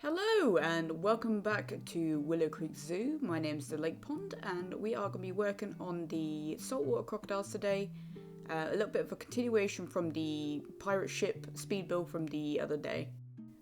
Hello and welcome back to Willowcreek Zoo. My name's the Lake Pond and we are going to be working on the saltwater crocodiles today. A little bit of a continuation from the pirate ship speed build from the other day.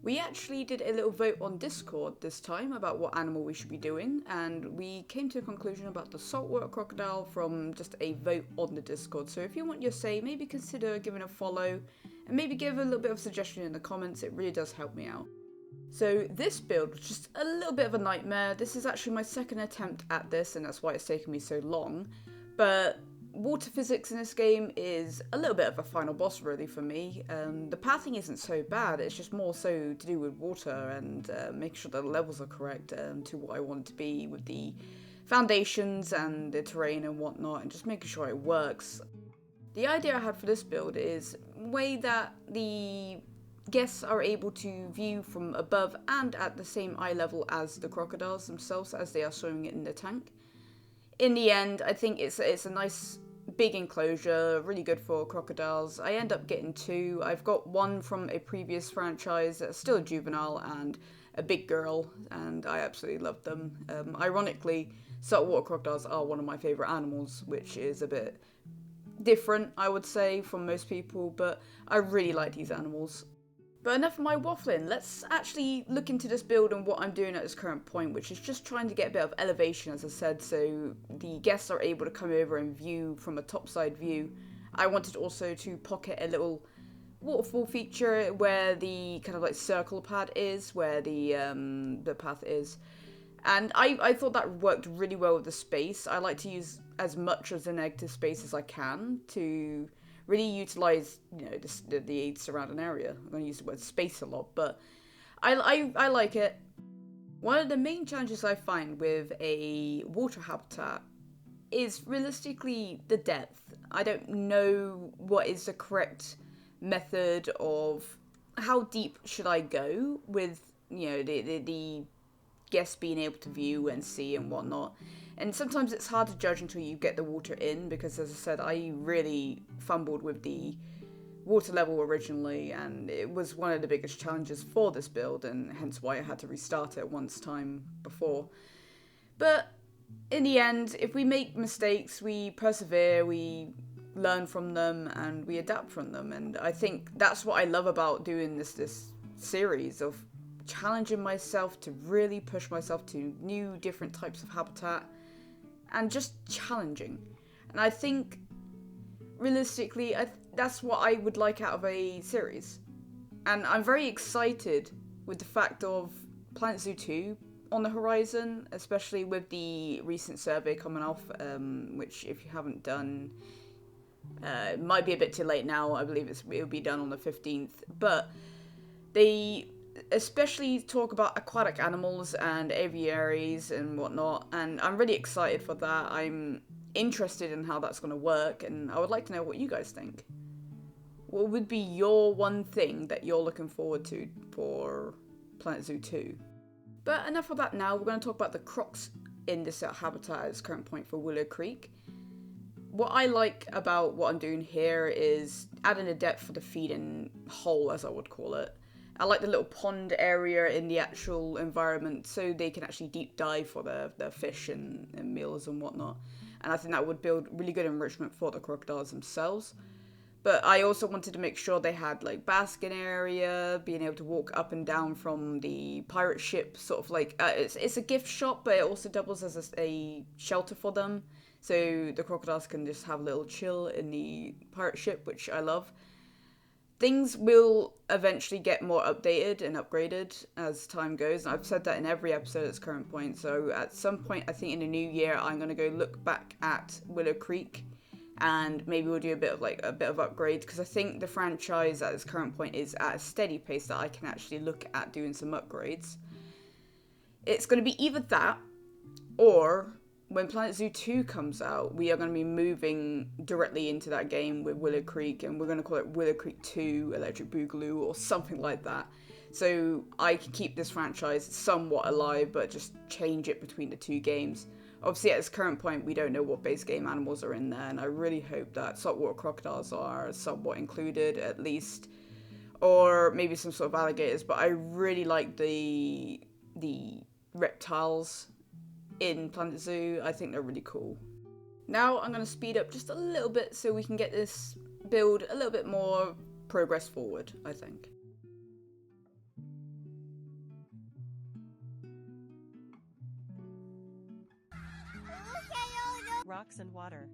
We actually did a little vote on Discord this time about what animal we should be doing, and we came to a conclusion about the saltwater crocodile from just a vote on the Discord. So if you want your say, maybe consider giving a follow and maybe give a little bit of suggestion in the comments. It really does help me out. So this build was just a little bit of a nightmare. This is actually my second attempt at this, and that's why it's taken me so long. But water physics in this game is a little bit of a final boss really for me. The pathing isn't so bad, it's just more so to do with water and making sure the levels are correct to what I want it to be with the foundations and the terrain and whatnot, and just making sure it works. The idea I had for this build is a way that the guests are able to view from above and at the same eye level as the crocodiles themselves as they are swimming in the tank. In the end, I think it's a nice big enclosure, really good for crocodiles. I end up getting two. I've got one from a previous franchise that's still a juvenile and a big girl, and I absolutely love them. Ironically, saltwater crocodiles are one of my favourite animals, which is a bit different, I would say, from most people, but I really like these animals. But enough of my waffling, let's actually look into this build and what I'm doing at this current point, which is just trying to get a bit of elevation, as I said, so the guests are able to come over and view from a topside view. I wanted also to pocket a little waterfall feature where the kind of like circle pad is, where the path is. And I thought that worked really well with the space. I like to use as much of the negative space as I can to really utilize, the surrounding area. I'm going to use the word space a lot, but I like it. One of the main challenges I find with a water habitat is realistically the depth. I don't know what is the correct method of how deep should I go with, the guests being able to view and see and whatnot. And sometimes it's hard to judge until you get the water in, because as I said, I really fumbled with the water level originally, and it was one of the biggest challenges for this build, and hence why I had to restart it once time before. But in the end, if we make mistakes, we persevere, we learn from them, and we adapt from them. And I think that's what I love about doing this series of challenging myself to really push myself to new different types of habitat and just challenging. And I think realistically that's what I would like out of a series. And I'm very excited with the fact of Planet Zoo 2 on the horizon, especially with the recent survey coming off, which if you haven't done, it might be a bit too late now. I believe it'll be done on the 15th, but they especially talk about aquatic animals and aviaries and whatnot, and I'm really excited for that. I'm interested in how that's going to work, and I would like to know what you guys think. What would be your one thing that you're looking forward to for Planet Zoo 2? But enough of that now. We're going to talk about the crocs in this habitat at its current point for Willowcreek. What I like about what I'm doing here is adding a depth for the feeding hole, as I would call it. I like the little pond area in the actual environment so they can actually deep dive for their fish and meals and whatnot. And I think that would build really good enrichment for the crocodiles themselves. But I also wanted to make sure they had like basking area, being able to walk up and down from the pirate ship, sort of like, it's a gift shop, but it also doubles as a shelter for them. So the crocodiles can just have a little chill in the pirate ship, which I love. Things will eventually get more updated and upgraded as time goes, and I've said that in every episode at its current point. So at some point, I think in the new year, I'm going to go look back at Willowcreek, and maybe we'll do a bit of upgrades, because I think the franchise at its current point is at a steady pace that I can actually look at doing some upgrades. It's going to be either that, or when Planet Zoo 2 comes out, we are going to be moving directly into that game with Willowcreek, and we're going to call it Willowcreek 2 Electric Boogaloo or something like that. So I can keep this franchise somewhat alive, but just change it between the two games. Obviously, at this current point, we don't know what base game animals are in there, and I really hope that saltwater crocodiles are somewhat included, at least or maybe some sort of alligators, but I really like the reptiles in Planet Zoo. I think they're really cool. Now I'm going to speed up just a little bit so we can get this build a little bit more progress forward, I think. Rocks and water.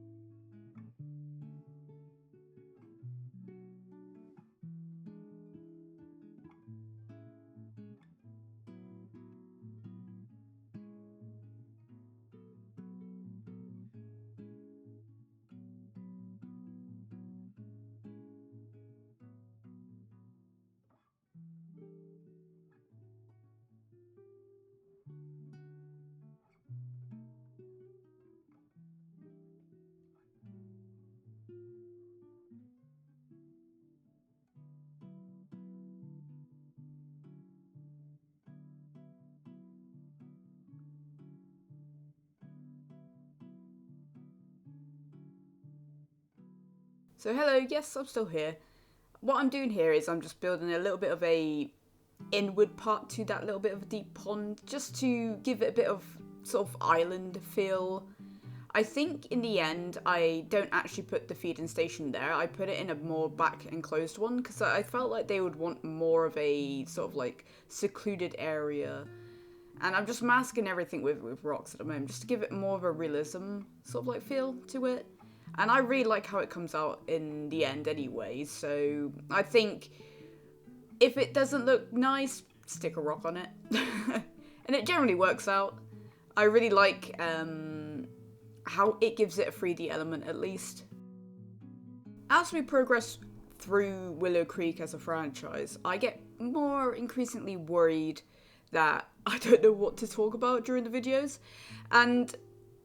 So hello, yes, I'm still here. What I'm doing here is I'm just building a little bit of a inward part to that little bit of a deep pond, just to give it a bit of sort of island feel. I think in the end I don't actually put the feeding station there. I put it in a more back enclosed one because I felt like they would want more of a sort of like secluded area. And I'm just masking everything with rocks at the moment just to give it more of a realism sort of like feel to it. And I really like how it comes out in the end anyway, so I think if it doesn't look nice, stick a rock on it. And it generally works out. I really like how it gives it a 3D element at least. As we progress through Willowcreek as a franchise, I get more increasingly worried that I don't know what to talk about during the videos. And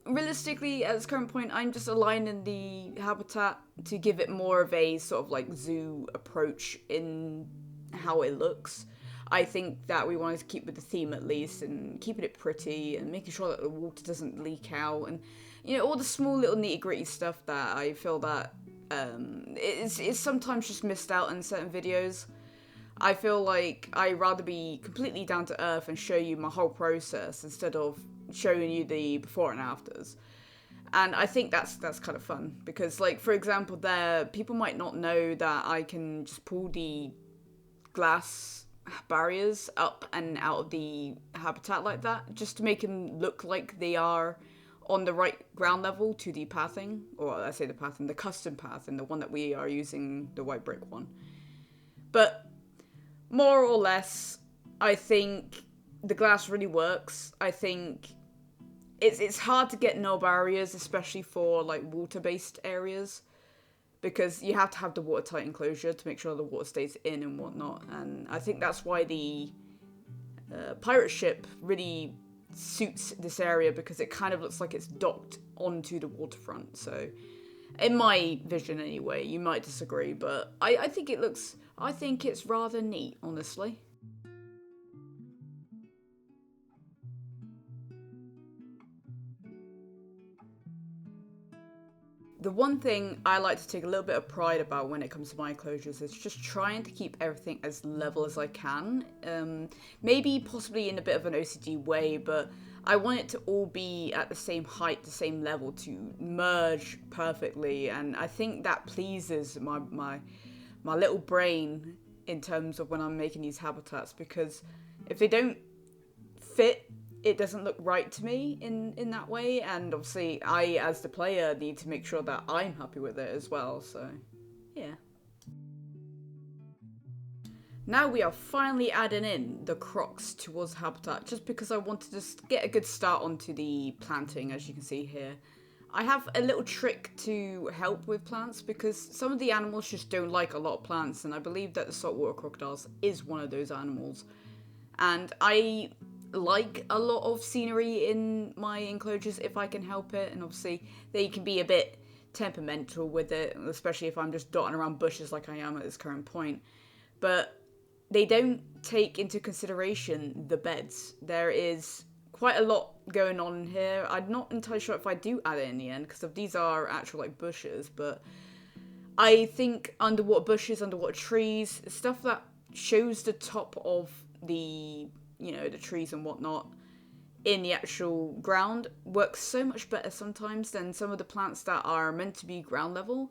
realistically, at this current point, I'm just aligning the habitat to give it more of a sort of like zoo approach in how it looks. I think that we wanted to keep with the theme at least and keeping it pretty and making sure that the water doesn't leak out and, you know, all the small little nitty gritty stuff that I feel that it's sometimes just missed out in certain videos. I feel like I'd rather be completely down to earth and show you my whole process instead of showing you the before and afters. And I think that's kind of fun because, like, for example, there people might not know that I can just pull the glass barriers up and out of the habitat like that just to make them look like they are on the right ground level to the pathing, or I say the pathing, the custom pathing, the one that we are using, the white brick one. But more or less, I think the glass really works. I think it's hard to get no barriers, especially for like water-based areas, because you have to have the watertight enclosure to make sure the water stays in and whatnot. And I think that's why the pirate ship really suits this area, because it kind of looks like it's docked onto the waterfront. So, in my vision anyway, you might disagree, but I think it looks, I think it's rather neat, honestly. The one thing I like to take a little bit of pride about when it comes to my enclosures is just trying to keep everything as level as I can. Maybe possibly in a bit of an OCD way, but I want it to all be at the same height, the same level to merge perfectly. And I think that pleases my little brain in terms of when I'm making these habitats, because if they don't fit, it doesn't look right to me in that way, and obviously I, as the player, need to make sure that I'm happy with it as well, so yeah. Now we are finally adding in the crocs towards habitat, just because I want to just get a good start onto the planting, as you can see here. I have a little trick to help with plants, because some of the animals just don't like a lot of plants, and I believe that the saltwater crocodiles is one of those animals. And I like a lot of scenery in my enclosures if I can help it, and obviously they can be a bit temperamental with it, especially if I'm just dotting around bushes like I am at this current point. But they don't take into consideration the beds. There is quite a lot going on here. I'm not entirely sure if I do add it in the end, because these are actual like bushes, but I think underwater bushes, underwater trees, stuff that shows the top of the, the trees and whatnot in the actual ground works so much better sometimes than some of the plants that are meant to be ground level.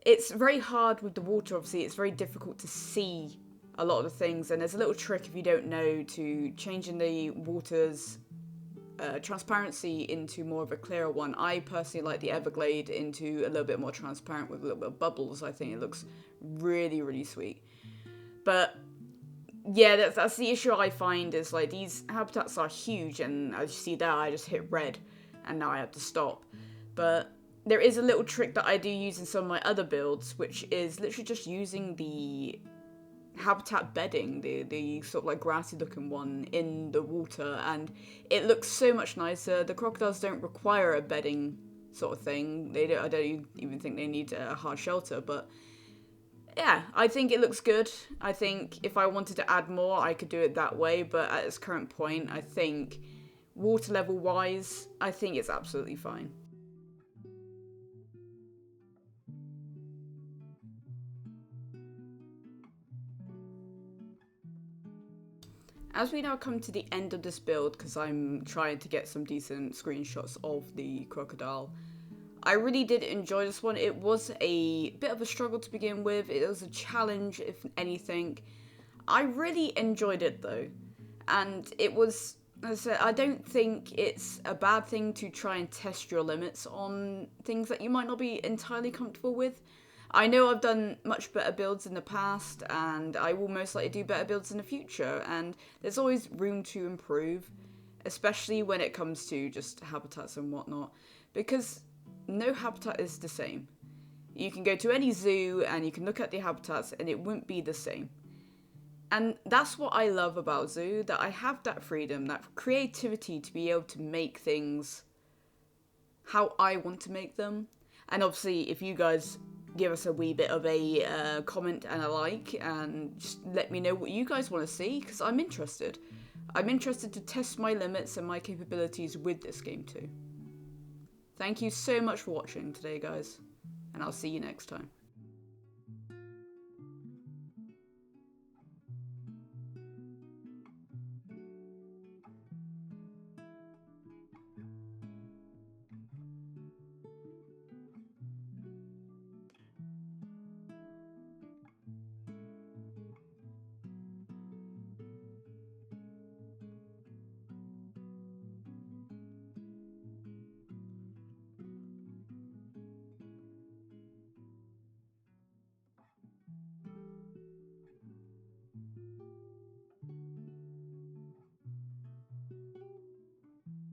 It's very hard with the water, obviously. It's very difficult to see a lot of the things, and there's a little trick, if you don't know, to changing the water's transparency into more of a clearer one. I personally like the Everglade into a little bit more transparent with a little bit of bubbles. I think it looks really, really sweet. But yeah, that's the issue I find, is like these habitats are huge, and as you see there, I just hit red and now I have to stop. But there is a little trick that I do use in some of my other builds, which is literally just using the habitat bedding, the sort of like grassy looking one in the water, and it looks so much nicer. The crocodiles don't require a bedding sort of thing. I don't even think they need a hard shelter, but yeah, I think it looks good. I think if I wanted to add more, I could do it that way, but at its current point, I think water level wise, I think it's absolutely fine. As we now come to the end of this build, because I'm trying to get some decent screenshots of the crocodile, I really did enjoy this one. It was a bit of a struggle to begin with. It was a challenge, if anything. I really enjoyed it though. And it was, as I said, I don't think it's a bad thing to try and test your limits on things that you might not be entirely comfortable with. I know I've done much better builds in the past, and I will most likely do better builds in the future, and there's always room to improve, especially when it comes to just habitats and whatnot, because no habitat is the same. You can go to any zoo and you can look at the habitats and it won't be the same. And that's what I love about zoo, that I have that freedom, that creativity to be able to make things how I want to make them. And obviously, if you guys give us a wee bit of a comment and a like, and just let me know what you guys want to see, because I'm interested. I'm interested to test my limits and my capabilities with this game too. Thank you so much for watching today, guys, and I'll see you next time.